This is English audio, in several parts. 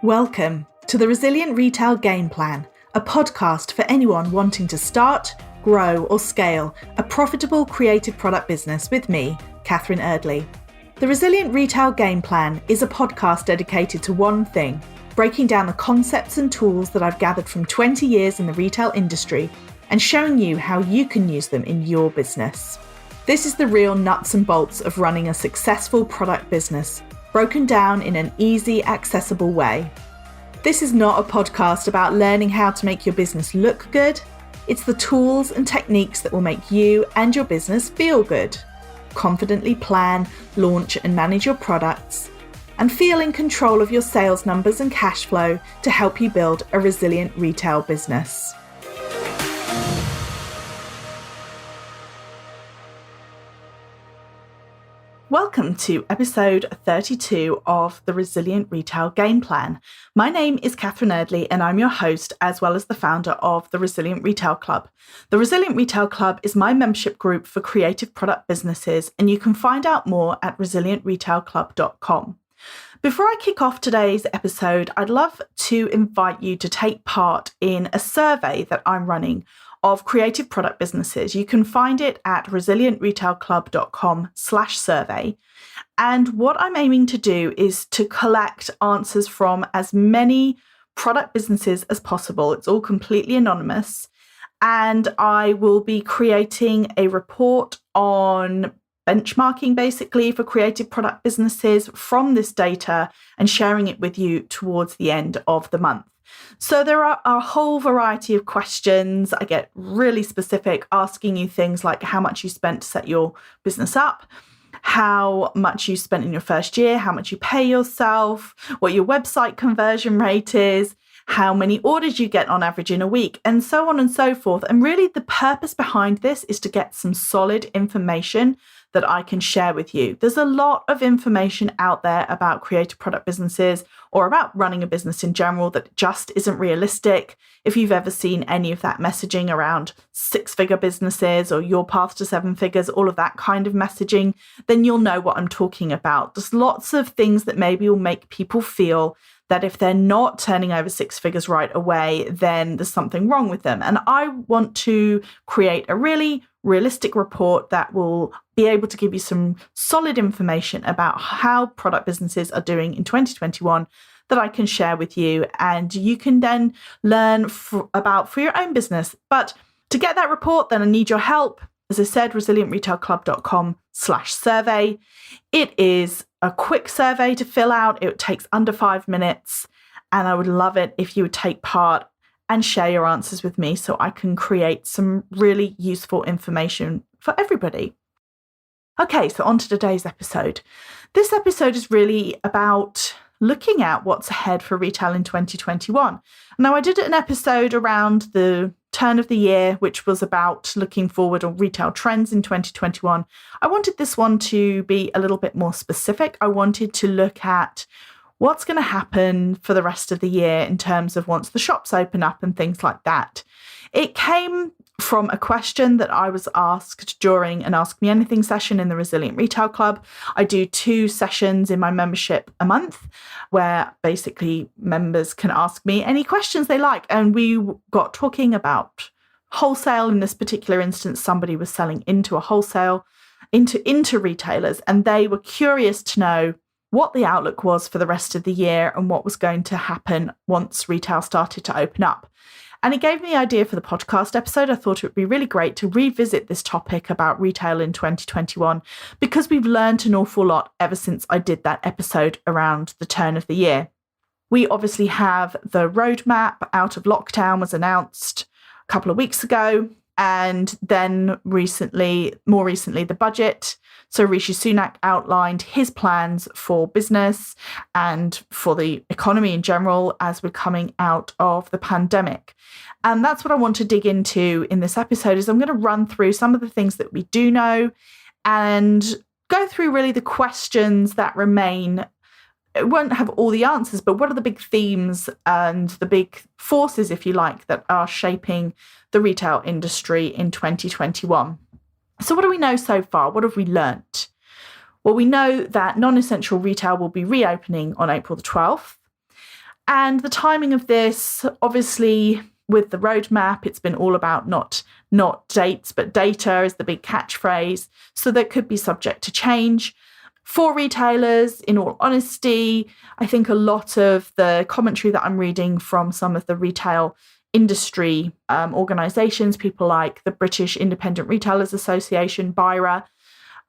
Welcome to the Resilient Retail Game Plan, a podcast for anyone wanting to start, grow or scale a profitable creative product business with me, Catherine Eardley. The Resilient Retail Game Plan is a podcast dedicated to one thing, breaking down the concepts and tools that I've gathered from 20 years in the retail industry and showing you how you can use them in your business. This is the real nuts and bolts of running a successful product business, broken down in an easy, accessible way. This is not a podcast about learning how to make your business look good. It's the tools and techniques that will make you and your business feel good. Confidently plan, launch and manage your products, and feel in control of your sales numbers and cash flow to help you build a resilient retail business. Welcome to episode 32 of the Resilient Retail Game Plan. My name is Catherine Eardley and I'm your host as well as the founder of the Resilient Retail Club. The Resilient Retail Club is my membership group for creative product businesses and you can find out more at resilientretailclub.com. Before I kick off today's episode, I'd love to invite you to take part in a survey that I'm running of creative product businesses. You can find it at resilientretailclub.com/survey. And what I'm aiming to do is to collect answers from as many product businesses as possible. It's all completely anonymous. And I will be creating a report on benchmarking basically for creative product businesses from this data and sharing it with you towards the end of the month. So there are a whole variety of questions. I get really specific, asking you things like how much you spent to set your business up, how much you spent in your first year, how much you pay yourself, what your website conversion rate is, how many orders you get on average in a week, and so on and so forth. And really the purpose behind this is to get some solid information that I can share with you. There's a lot of information out there about creative product businesses or about running a business in general that just isn't realistic. If you've ever seen any of that messaging around six-figure businesses or your path to seven figures, all of that kind of messaging, then you'll know what I'm talking about. There's lots of things that maybe will make people feel that if they're not turning over six figures right away, then there's something wrong with them. And I want to create a really realistic report that will be able to give you some solid information about how product businesses are doing in 2021 that I can share with you and you can then learn about for your own business. But to get that report, then I need your help. As I said, resilientretailclub.com/survey. It is a quick survey to fill out. It takes under 5 minutes. And I would love it if you would take part and share your answers with me so I can create some really useful information for everybody. Okay, so on to today's episode. This episode is really about looking at what's ahead for retail in 2021. Now, I did an episode around the turn of the year, which was about looking forward on retail trends in 2021. I wanted this one to be a little bit more specific. I wanted to look at what's going to happen for the rest of the year in terms of once the shops open up and things like that. It came from a question that I was asked during an Ask Me Anything session in the Resilient Retail Club. I do 2 sessions in my membership a month where basically members can ask me any questions they like. And we got talking about wholesale. In this particular instance, somebody was selling into a wholesale, into retailers, and they were curious to know what the outlook was for the rest of the year and what was going to happen once retail started to open up. And it gave me the idea for the podcast episode. I thought it would be really great to revisit this topic about retail in 2021 because we've learned an awful lot ever since I did that episode around the turn of the year. We obviously have the roadmap out of lockdown was announced a couple of weeks ago. And then more recently, the budget. So Rishi Sunak outlined his plans for business and for the economy in general as we're coming out of the pandemic. And that's what I want to dig into in this episode is I'm going to run through some of the things that we do know and go through really the questions that remain. It won't have all the answers, but what are the big themes and the big forces, if you like, that are shaping the retail industry in 2021? So what do we know so far? What have we learnt? Well, we know that non-essential retail will be reopening on April the 12th. And the timing of this, obviously, with the roadmap, it's been all about not dates, but data is the big catchphrase. So that could be subject to change. For retailers, in all honesty, I think a lot of the commentary that I'm reading from some of the retail industry organisations, people like the British Independent Retailers Association, BIRA,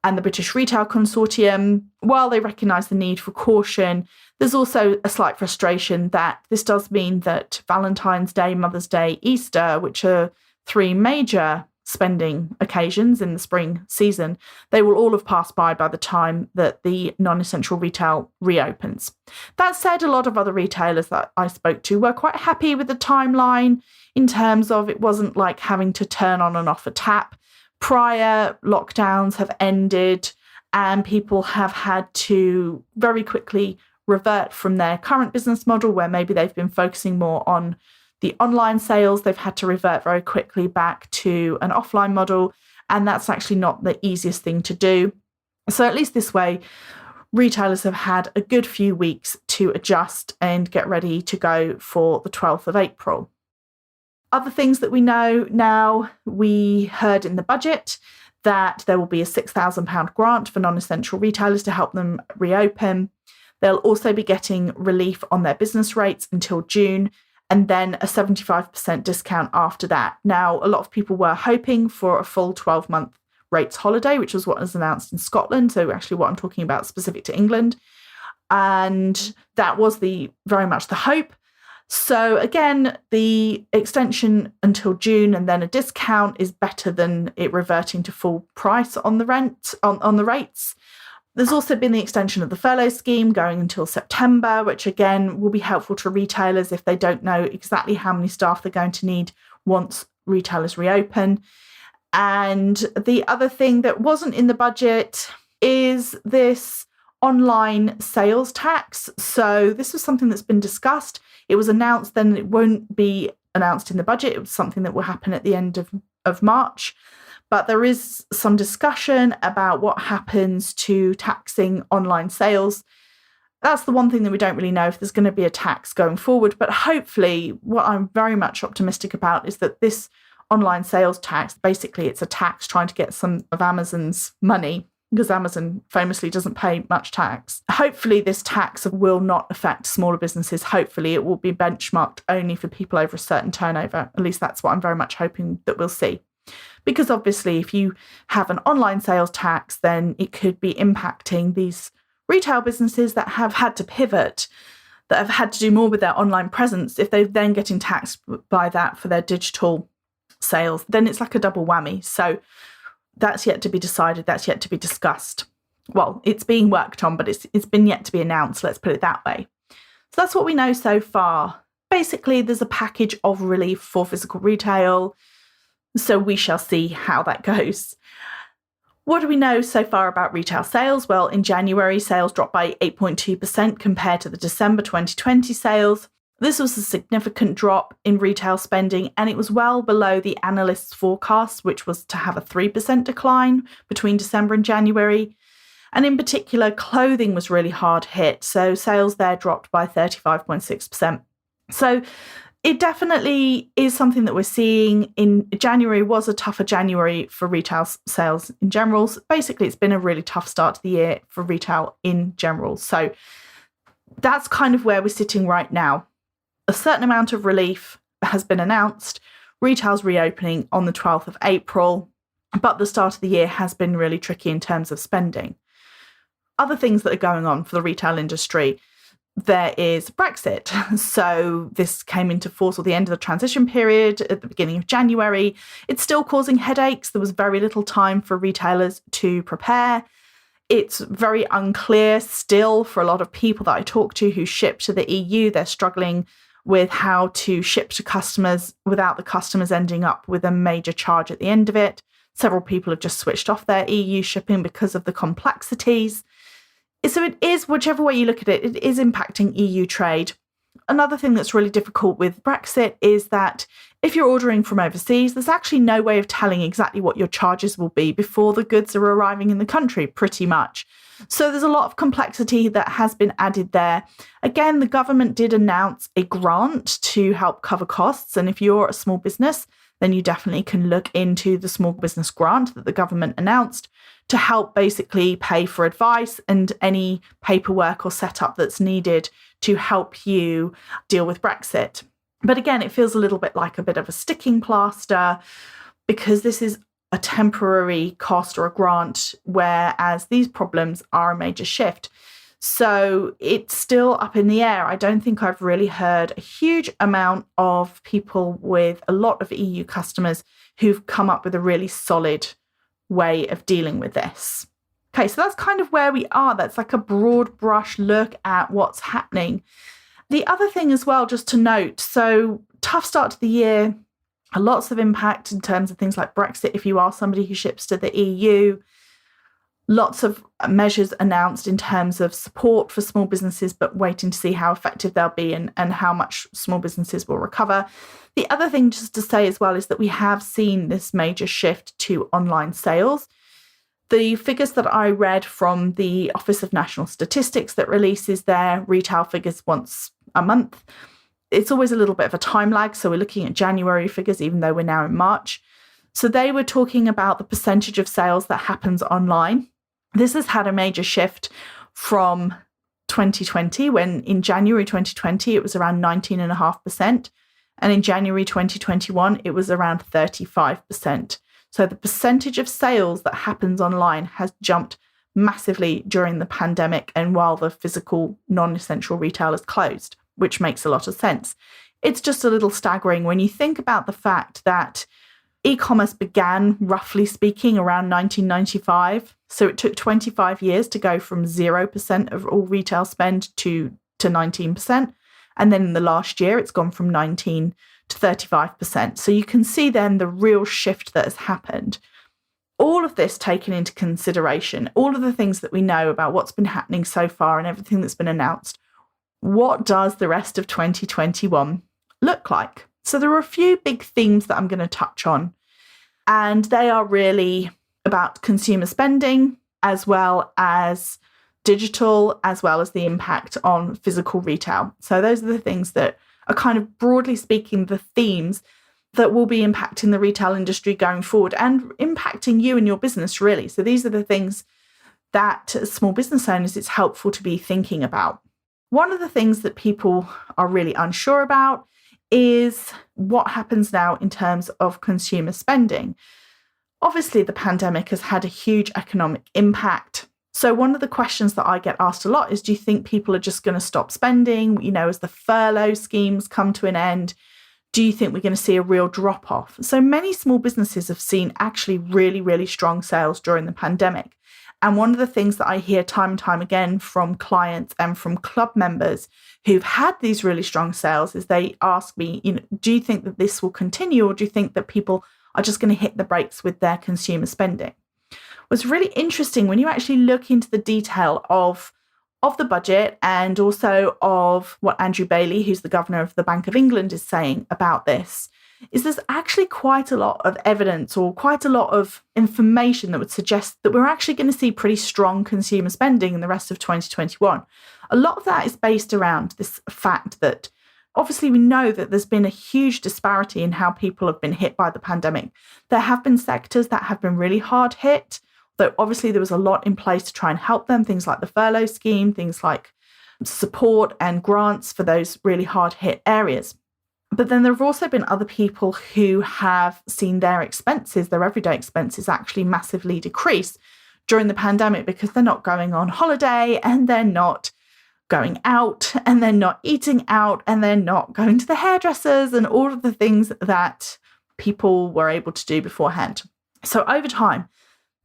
and the British Retail Consortium, while they recognise the need for caution, there's also a slight frustration that this does mean that Valentine's Day, Mother's Day, Easter, which are three major spending occasions in the spring season, they will all have passed by the time that the non-essential retail reopens. That said, a lot of other retailers that I spoke to were quite happy with the timeline in terms of it wasn't like having to turn on and off a tap. Prior lockdowns have ended and people have had to very quickly revert from their current business model where maybe they've been focusing more on the online sales. They've had to revert very quickly back to an offline model, and that's actually not the easiest thing to do. So at least this way, retailers have had a good few weeks to adjust and get ready to go for the 12th of April. Other things that we know now, we heard in the budget that there will be a £6,000 grant for non-essential retailers to help them reopen. They'll also be getting relief on their business rates until June, and then a 75% discount after that. Now, a lot of people were hoping for a full 12-month rates holiday, which was what was announced in Scotland. So actually what I'm talking about specific to England. And that was very much the hope. So again, the extension until June and then a discount is better than it reverting to full price on the rates. There's also been the extension of the furlough scheme going until September, which again will be helpful to retailers if they don't know exactly how many staff they're going to need once retailers reopen. And the other thing that wasn't in the budget is this online sales tax. So this was something that's been discussed. It was announced, then it won't be announced in the budget. It was something that will happen at the end of March. But there is some discussion about what happens to taxing online sales. That's the one thing that we don't really know if there's going to be a tax going forward. But hopefully, what I'm very much optimistic about is that this online sales tax, basically it's a tax trying to get some of Amazon's money, because Amazon famously doesn't pay much tax. Hopefully this tax will not affect smaller businesses. Hopefully it will be benchmarked only for people over a certain turnover. At least that's what I'm very much hoping that we'll see. Because obviously if you have an online sales tax, then it could be impacting these retail businesses that have had to pivot, that have had to do more with their online presence. If they're then getting taxed by that for their digital sales, then it's like a double whammy. So that's yet to be decided. That's yet to be discussed. Well, it's being worked on, but it's been yet to be announced. Let's put it that way. So that's what we know so far. Basically, there's a package of relief for physical retail. So we shall see how that goes. What do we know so far about retail sales? Well, in January, sales dropped by 8.2% compared to the December 2020 sales. This was a significant drop in retail spending, and it was well below the analysts' forecast, which was to have a 3% decline between December and January. And in particular, clothing was really hard hit. So sales there dropped by 35.6%. So it definitely is something that we're seeing. In January was a tougher January for retail sales in general. So basically, it's been a really tough start to the year for retail in general. So that's kind of where we're sitting right now. A certain amount of relief has been announced. Retail's reopening on the 12th of April, but the start of the year has been really tricky in terms of spending. Other things that are going on for the retail industry, there is Brexit. So this came into force at the end of the transition period at the beginning of January. It's still causing headaches. There was very little time for retailers to prepare. It's very unclear still for a lot of people that I talk to who ship to the EU. They're struggling with how to ship to customers without the customers ending up with a major charge at the end of it. Several people have just switched off their EU shipping because of the complexities. So it is, whichever way you look at it, it is impacting EU trade. Another thing that's really difficult with Brexit is that if you're ordering from overseas, there's actually no way of telling exactly what your charges will be before the goods are arriving in the country, pretty much. So there's a lot of complexity that has been added there. Again, the government did announce a grant to help cover costs. And if you're a small business, then you definitely can look into the small business grant that the government announced to help basically pay for advice and any paperwork or setup that's needed to help you deal with Brexit. But again, it feels a little bit like a bit of a sticking plaster because this is a temporary cost or a grant, whereas these problems are a major shift. So it's still up in the air. I don't think I've really heard a huge amount of people with a lot of EU customers who've come up with a really solid way of dealing with this. Okay, so that's kind of where we are. That's like a broad brush look at what's happening. The other thing as well, just to note, so tough start to the year, lots of impact in terms of things like Brexit if you are somebody who ships to the EU. Lots of measures announced in terms of support for small businesses, but waiting to see how effective they'll be and how much small businesses will recover. The other thing just to say as well is that we have seen this major shift to online sales. The figures that I read from the Office of National Statistics that releases their retail figures once a month, it's always a little bit of a time lag. So we're looking at January figures, even though we're now in March. So they were talking about the percentage of sales that happens online. This has had a major shift from 2020, when in January 2020, it was around 19.5%. And in January 2021, it was around 35%. So the percentage of sales that happens online has jumped massively during the pandemic and while the physical non-essential retail is closed, which makes a lot of sense. It's just a little staggering when you think about the fact that e-commerce began, roughly speaking, around 1995. So it took 25 years to go from 0% of all retail spend to 19%. And then in the last year, it's gone from 19 to 35%. So you can see then the real shift that has happened. All of this taken into consideration, all of the things that we know about what's been happening so far and everything that's been announced, what does the rest of 2021 look like? So there are a few big themes that I'm going to touch on, and they are really about consumer spending as well as digital, as well as the impact on physical retail. So those are the things that are kind of broadly speaking the themes that will be impacting the retail industry going forward and impacting you and your business, really. So these are the things that as small business owners, it's helpful to be thinking about. One of the things that people are really unsure about is what happens now in terms of consumer spending. Obviously, the pandemic has had a huge economic impact. So one of the questions that I get asked a lot is, do you think people are just going to stop spending? You know, as the furlough schemes come to an end, do you think we're going to see a real drop off? So many small businesses have seen actually really, really strong sales during the pandemic. And one of the things that I hear time and time again from clients and from club members who've had these really strong sales is they ask me, you know, do you think that this will continue, or do you think that people are just going to hit the brakes with their consumer spending? What's really interesting when you actually look into the detail of the budget and also of what Andrew Bailey, who's the governor of the Bank of England, is saying about this, is there's actually quite a lot of evidence or quite a lot of information that would suggest that we're actually going to see pretty strong consumer spending in the rest of 2021. A lot of that is based around this fact that obviously we know that there's been a huge disparity in how people have been hit by the pandemic. There have been sectors that have been really hard hit, though obviously there was a lot in place to try and help them, things like the furlough scheme, things like support and grants for those really hard hit areas. But then there have also been other people who have seen their expenses, their everyday expenses, actually massively decrease during the pandemic because they're not going on holiday and they're not going out and they're not eating out and they're not going to the hairdressers and all of the things that people were able to do beforehand. So over time,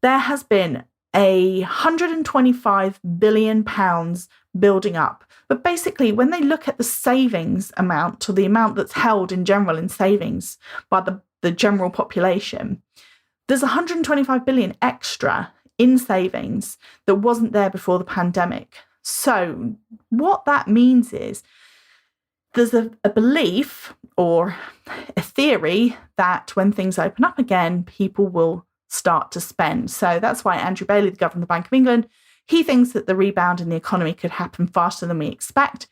there has been £125 billion building up. But basically, when they look at the savings amount, or the amount that's held in general in savings by the general population, there's 125 billion extra in savings that wasn't there before the pandemic. So what that means is there's a belief or a theory that when things open up again, people will start to spend. So that's why Andrew Bailey, the governor of the Bank of England, he thinks that the rebound in the economy could happen faster than we expect.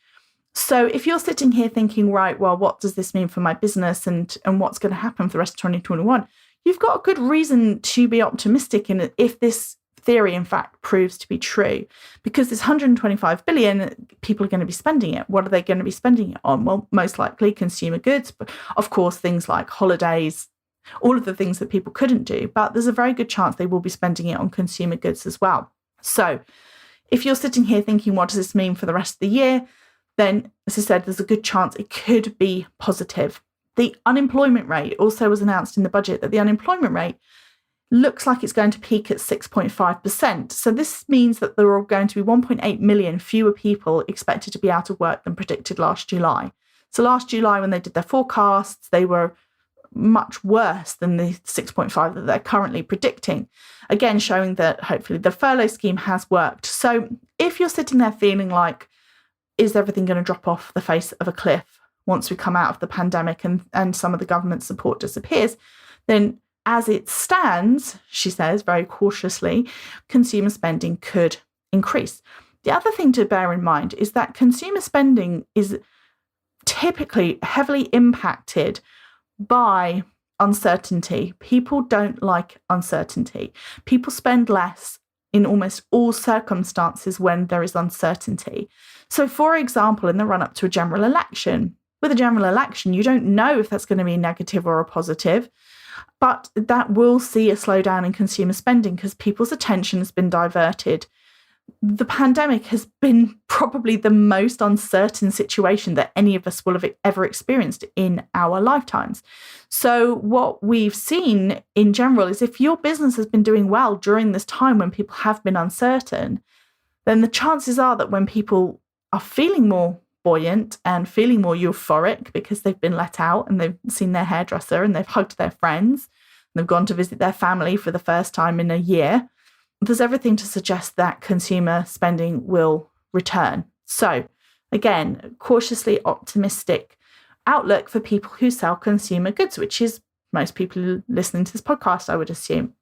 So if you're sitting here thinking, right, well, what does this mean for my business and what's going to happen for the rest of 2021? You've got a good reason to be optimistic in if this theory, in fact, proves to be true, because this 125 billion, people are going to be spending it. What are they going to be spending it on? Well, most likely consumer goods, but of course, things like holidays, all of the things that people couldn't do. But there's a very good chance they will be spending it on consumer goods as well. So if you're sitting here thinking, what does this mean for the rest of the year? Then, as I said, there's a good chance it could be positive. The unemployment rate also was announced in the budget that the unemployment rate looks like it's going to peak at 6.5%. So this means that there are going to be 1.8 million fewer people expected to be out of work than predicted last July. So last July, when they did their forecasts, they were much worse than the 6.5 that they're currently predicting. Again, showing that hopefully the furlough scheme has worked. So if you're sitting there feeling like, is everything going to drop off the face of a cliff once we come out of the pandemic and some of the government support disappears, then as it stands, she says very cautiously, consumer spending could increase. The other thing to bear in mind is that consumer spending is typically heavily impacted by uncertainty. People don't like uncertainty. People spend less in almost all circumstances when there is uncertainty. So, for example, in the run-up to a general election, with a general election, you don't know if that's going to be negative or a positive, but that will see a slowdown in consumer spending because people's attention has been diverted. The pandemic has been probably the most uncertain situation that any of us will have ever experienced in our lifetimes. So what we've seen in general is if your business has been doing well during this time when people have been uncertain, then the chances are that when people are feeling more buoyant and feeling more euphoric because they've been let out and they've seen their hairdresser and they've hugged their friends and they've gone to visit their family for the first time in a year, there's everything to suggest that consumer spending will return. So again, cautiously optimistic outlook for people who sell consumer goods, which is most people listening to this podcast, I would assume.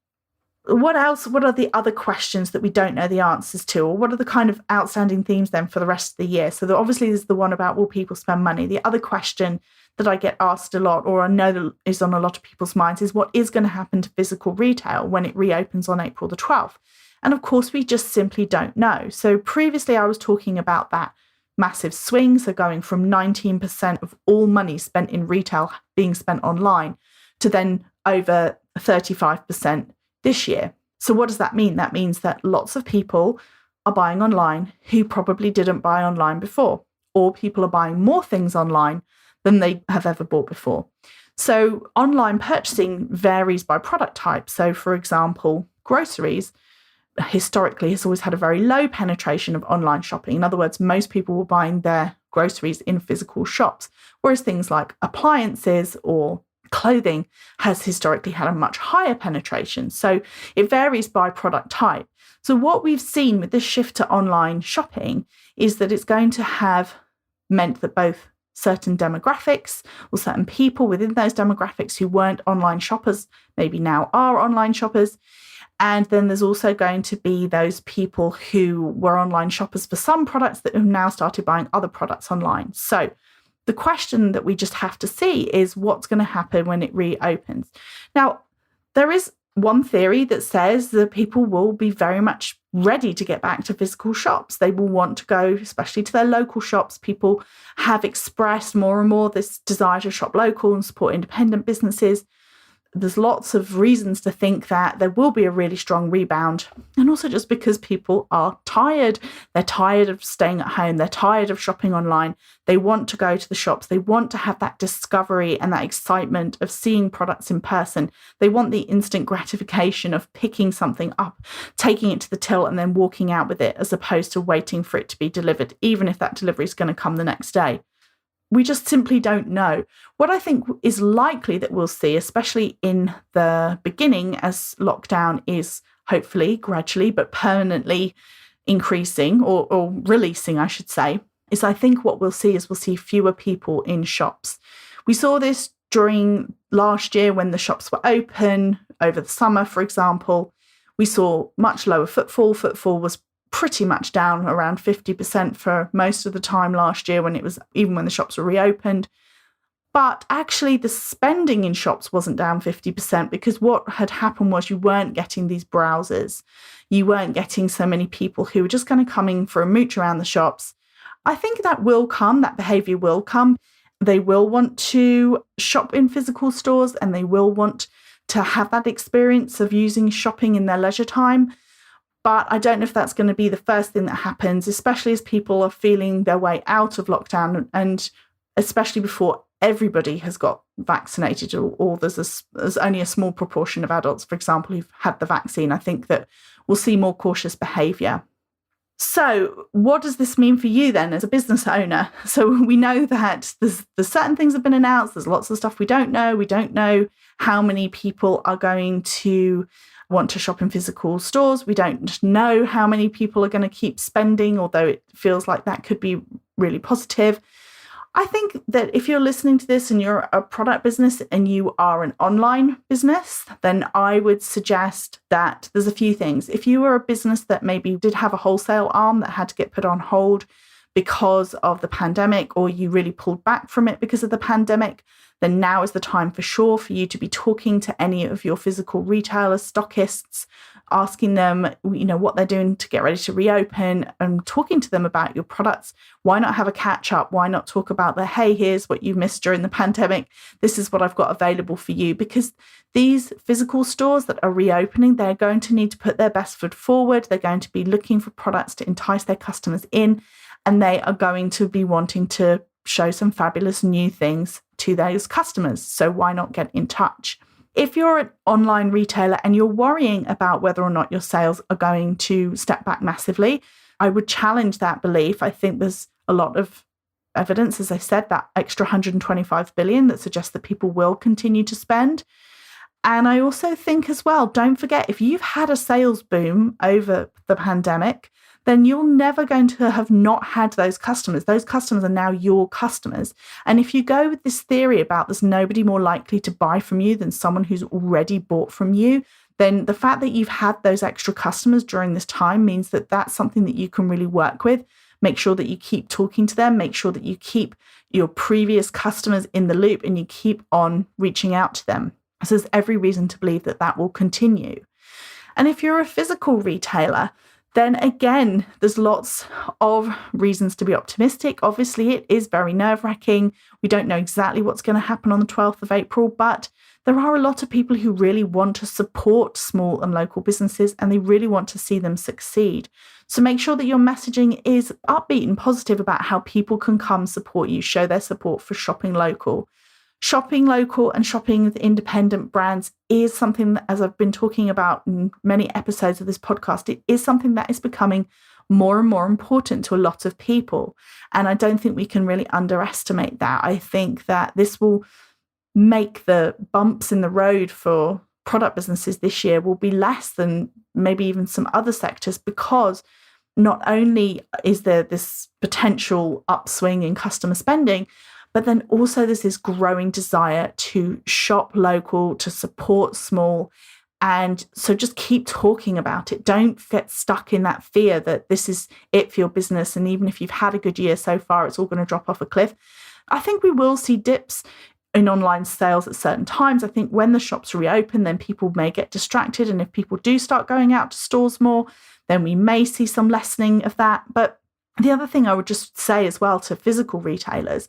What else? What are the other questions that we don't know the answers to? Or what are the kind of outstanding themes then for the rest of the year? So obviously there's the one about will people spend money? The other question that I get asked a lot, or I know that is on a lot of people's minds, is what is going to happen to physical retail when it reopens on April the 12th? And of course, we just simply don't know. So previously I was talking about that massive swing, so going from 19% of all money spent in retail being spent online to then over 35% this year. So what does that mean? That means that lots of people are buying online who probably didn't buy online before, or people are buying more things online than they have ever bought before. So online purchasing varies by product type. So for example, groceries historically has always had a very low penetration of online shopping. In other words, most people were buying their groceries in physical shops, whereas things like appliances or clothing has historically had a much higher penetration. So it varies by product type. So what we've seen with this shift to online shopping is that it's going to have meant that both certain demographics or certain people within those demographics who weren't online shoppers maybe now are online shoppers. And then there's also going to be those people who were online shoppers for some products that have now started buying other products online. So the question that we just have to see is what's going to happen when it reopens. Now, there is one theory that says that people will be very much ready to get back to physical shops. They will want to go, especially to their local shops. People have expressed more and more this desire to shop local and support independent businesses. There's lots of reasons to think that there will be a really strong rebound. And also just because people are tired. They're tired of staying at home. They're tired of shopping online. They want to go to the shops. They want to have that discovery and that excitement of seeing products in person. They want the instant gratification of picking something up, taking it to the till and then walking out with it, as opposed to waiting for it to be delivered, even if that delivery is going to come the next day. We just simply don't know. What I think is likely that we'll see, especially in the beginning, as lockdown is hopefully gradually but permanently increasing or releasing, I should say, is I think what we'll see is we'll see fewer people in shops. We saw this during last year when the shops were open over the summer, for example. We saw much lower footfall. Footfall was pretty much down around 50% for most of the time last year even when the shops were reopened. But actually the spending in shops wasn't down 50% because what had happened was you weren't getting these browsers. You weren't getting so many people who were just going to come in for a mooch around the shops. I think that will come, that behavior will come. They will want to shop in physical stores and they will want to have that experience of using shopping in their leisure time. But I don't know if that's going to be the first thing that happens, especially as people are feeling their way out of lockdown and especially before everybody has got vaccinated or there's only a small proportion of adults, for example, who've had the vaccine. I think that we'll see more cautious behaviour. So what does this mean for you then as a business owner? So we know that there's certain things have been announced. There's lots of stuff we don't know. We don't know how many people are going to want to shop in physical stores. We don't know how many people are going to keep spending, although it feels like that could be really positive. I think that if you're listening to this and you're a product business and you are an online business, then I would suggest that there's a few things. If you were a business that maybe did have a wholesale arm that had to get put on hold because of the pandemic, or you really pulled back from it because of the pandemic, then now is the time for sure for you to be talking to any of your physical retailers, stockists, asking them, what they're doing to get ready to reopen and talking to them about your products. Why not have a catch up? Why not talk about hey, here's what you missed during the pandemic. This is what I've got available for you. Because these physical stores that are reopening, they're going to need to put their best foot forward. They're going to be looking for products to entice their customers in, and they are going to be wanting to show some fabulous new things to those customers. So why not get in touch? If you're an online retailer and you're worrying about whether or not your sales are going to step back massively, I would challenge that belief. I think there's a lot of evidence, as I said, that extra 125 billion that suggests that people will continue to spend. And I also think as well, don't forget, if you've had a sales boom over the pandemic, then you're never going to have not had those customers. Those customers are now your customers. And if you go with this theory about there's nobody more likely to buy from you than someone who's already bought from you, then the fact that you've had those extra customers during this time means that that's something that you can really work with. Make sure that you keep talking to them. Make sure that you keep your previous customers in the loop and you keep on reaching out to them. So there's every reason to believe that that will continue. And if you're a physical retailer, then again, there's lots of reasons to be optimistic. Obviously, it is very nerve-wracking. We don't know exactly what's going to happen on the 12th of April, but there are a lot of people who really want to support small and local businesses and they really want to see them succeed. So make sure that your messaging is upbeat and positive about how people can come support you, show their support for shopping local. Shopping local and shopping with independent brands is something that, as I've been talking about in many episodes of this podcast, it is something that is becoming more and more important to a lot of people. And I don't think we can really underestimate that. I think that this will make the bumps in the road for product businesses this year will be less than maybe even some other sectors, because not only is there this potential upswing in customer spending, but then also there's this growing desire to shop local, to support small. And so just keep talking about it. Don't get stuck in that fear that this is it for your business. And even if you've had a good year so far, it's all going to drop off a cliff. I think we will see dips in online sales at certain times. I think when the shops reopen, then people may get distracted. And if people do start going out to stores more, then we may see some lessening of that. But the other thing I would just say as well to physical retailers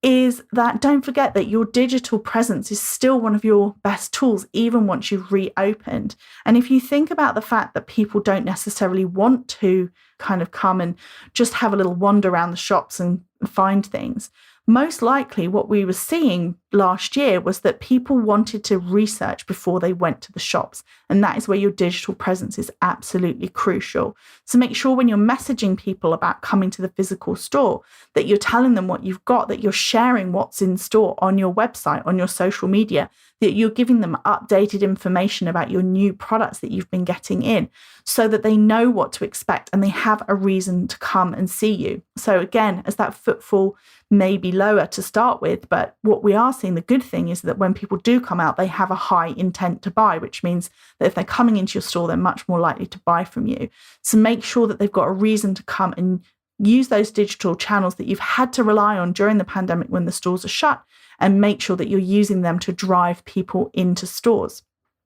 is that don't forget that your digital presence is still one of your best tools, even once you've reopened. And if you think about the fact that people don't necessarily want to kind of come and just have a little wander around the shops and find things, most likely what we were seeing last year was that people wanted to research before they went to the shops. And that is where your digital presence is absolutely crucial. So make sure when you're messaging people about coming to the physical store, that you're telling them what you've got, that you're sharing what's in store on your website, on your social media, that you're giving them updated information about your new products that you've been getting in so that they know what to expect and they have a reason to come and see you. So again, as that footfall may be lower to start with, but what we are seeing, the good thing is that when people do come out, they have a high intent to buy, which means that if they're coming into your store, they're much more likely to buy from you. So make sure that they've got a reason to come and use those digital channels that you've had to rely on during the pandemic when the stores are shut, and make sure that you're using them to drive people into stores.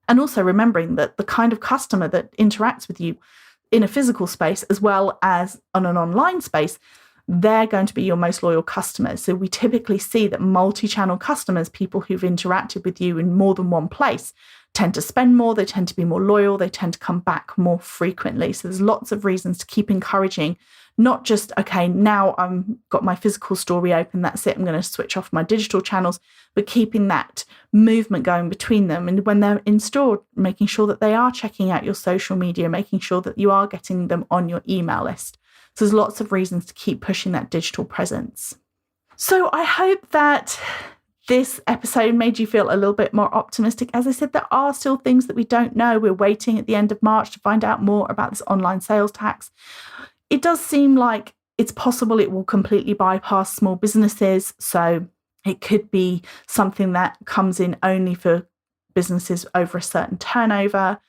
And also remembering that the kind of customer that interacts with you in a physical space as well as on an online space, they're going to be your most loyal customers. So we typically see that multi-channel customers, people who've interacted with you in more than one place, tend to spend more, they tend to be more loyal, they tend to come back more frequently. So there's lots of reasons to keep encouraging, not just, okay, now I've got my physical store reopened, that's it, I'm going to switch off my digital channels, but keeping that movement going between them. And when they're in store, making sure that they are checking out your social media, making sure that you are getting them on your email list. So there's lots of reasons to keep pushing that digital presence. So I hope that this episode made you feel a little bit more optimistic. As I said, there are still things that we don't know. We're waiting at the end of March to find out more about this online sales tax. It does seem like it's possible it will completely bypass small businesses. So it could be something that comes in only for businesses over a certain turnover.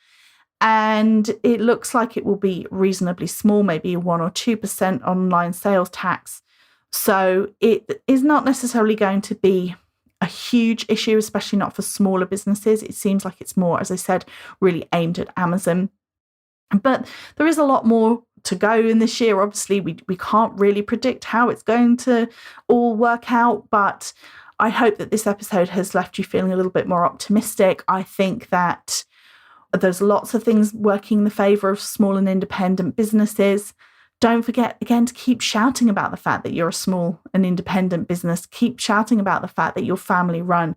And it looks like it will be reasonably small, maybe a 1 or 2% online sales tax. So it is not necessarily going to be a huge issue, especially not for smaller businesses. It seems like it's more, as I said, really aimed at Amazon. But there is a lot more to go in this year. Obviously, we can't really predict how it's going to all work out, but I hope that this episode has left you feeling a little bit more optimistic. I think that there's lots of things working in the favour of small and independent businesses. Don't forget, again, to keep shouting about the fact that you're a small and independent business. Keep shouting about the fact that you're family run,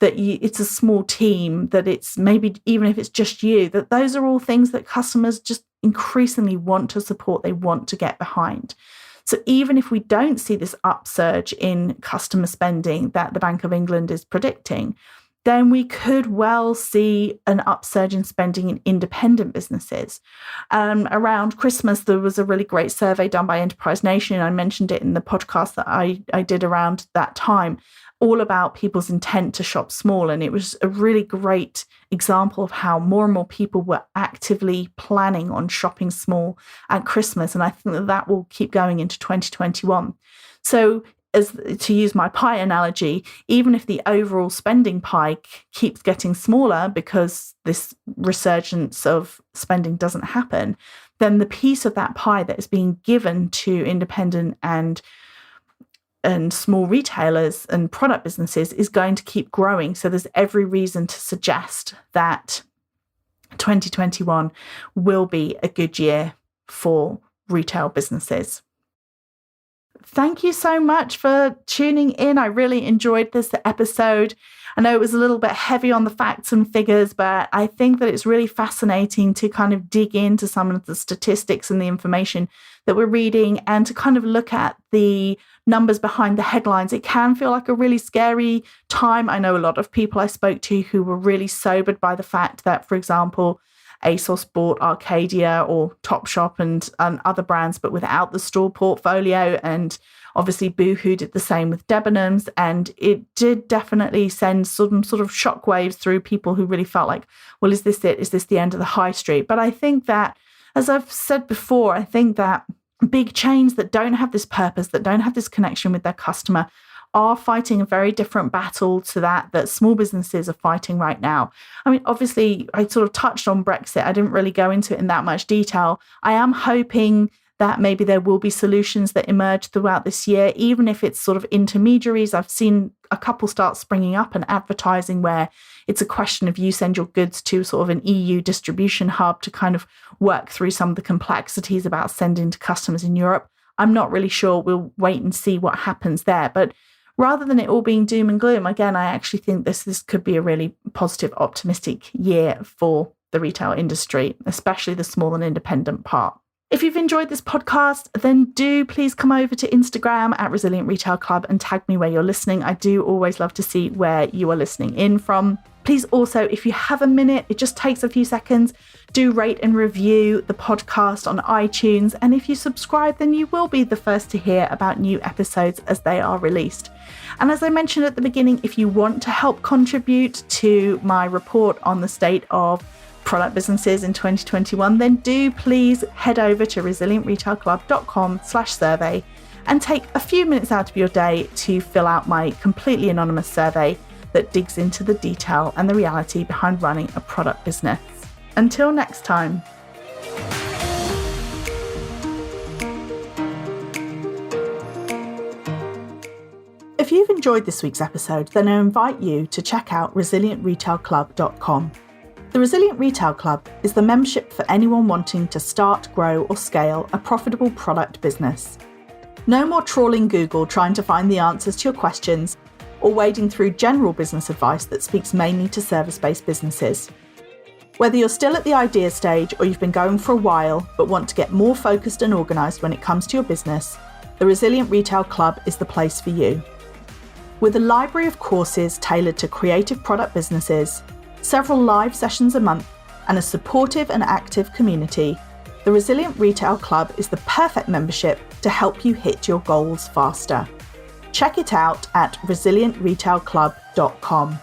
that it's a small team, that it's maybe even if it's just you, that those are all things that customers just increasingly want to support, they want to get behind. So even if we don't see this upsurge in customer spending that the Bank of England is predicting, then we could well see an upsurge in spending in independent businesses. Around Christmas, there was a really great survey done by Enterprise Nation, and I mentioned it in the podcast that I did around that time, all about people's intent to shop small. And it was a really great example of how more and more people were actively planning on shopping small at Christmas. And I think that will keep going into 2021. So as to use my pie analogy, even if the overall spending pie keeps getting smaller because this resurgence of spending doesn't happen, then the piece of that pie that is being given to independent and small retailers and product businesses is going to keep growing. So there's every reason to suggest that 2021 will be a good year for retail businesses. Thank you so much for tuning in. I really enjoyed this episode. I know it was a little bit heavy on the facts and figures, but I think that it's really fascinating to kind of dig into some of the statistics and the information that we're reading and to kind of look at the numbers behind the headlines. It can feel like a really scary time. I know a lot of people I spoke to who were really sobered by the fact that, for example, ASOS bought Arcadia or Topshop and other brands, but without the store portfolio. And obviously Boohoo did the same with Debenhams. And it did definitely send some sort of shockwaves through people who really felt like, well, is this it? Is this the end of the high street? But I think that, as I've said before, I think that big chains that don't have this purpose, that don't have this connection with their customer, are fighting a very different battle to that small businesses are fighting right now. I mean, obviously, I sort of touched on Brexit. I didn't really go into it in that much detail. I am hoping that maybe there will be solutions that emerge throughout this year, even if it's sort of intermediaries. I've seen a couple start springing up and advertising where it's a question of you send your goods to sort of an EU distribution hub to kind of work through some of the complexities about sending to customers in Europe. I'm not really sure. We'll wait and see what happens there. But rather than it all being doom and gloom, again, I actually think this could be a really positive, optimistic year for the retail industry, especially the small and independent part. If you've enjoyed this podcast, then do please come over to Instagram at Resilient Retail Club and tag me where you're listening. I do always love to see where you are listening in from. Please also, if you have a minute, it just takes a few seconds, do rate and review the podcast on iTunes. And if you subscribe, then you will be the first to hear about new episodes as they are released. And as I mentioned at the beginning, if you want to help contribute to my report on the state of product businesses in 2021, then do please head over to resilientretailclub.com/survey and take a few minutes out of your day to fill out my completely anonymous survey that digs into the detail and the reality behind running a product business. Until next time. If you've enjoyed this week's episode, then I invite you to check out resilientretailclub.com. The Resilient Retail Club is the membership for anyone wanting to start, grow, or scale a profitable product business. No more trawling Google trying to find the answers to your questions or wading through general business advice that speaks mainly to service-based businesses. Whether you're still at the idea stage or you've been going for a while but want to get more focused and organised when it comes to your business, the Resilient Retail Club is the place for you. With a library of courses tailored to creative product businesses, several live sessions a month, and a supportive and active community, the Resilient Retail Club is the perfect membership to help you hit your goals faster. Check it out at resilientretailclub.com.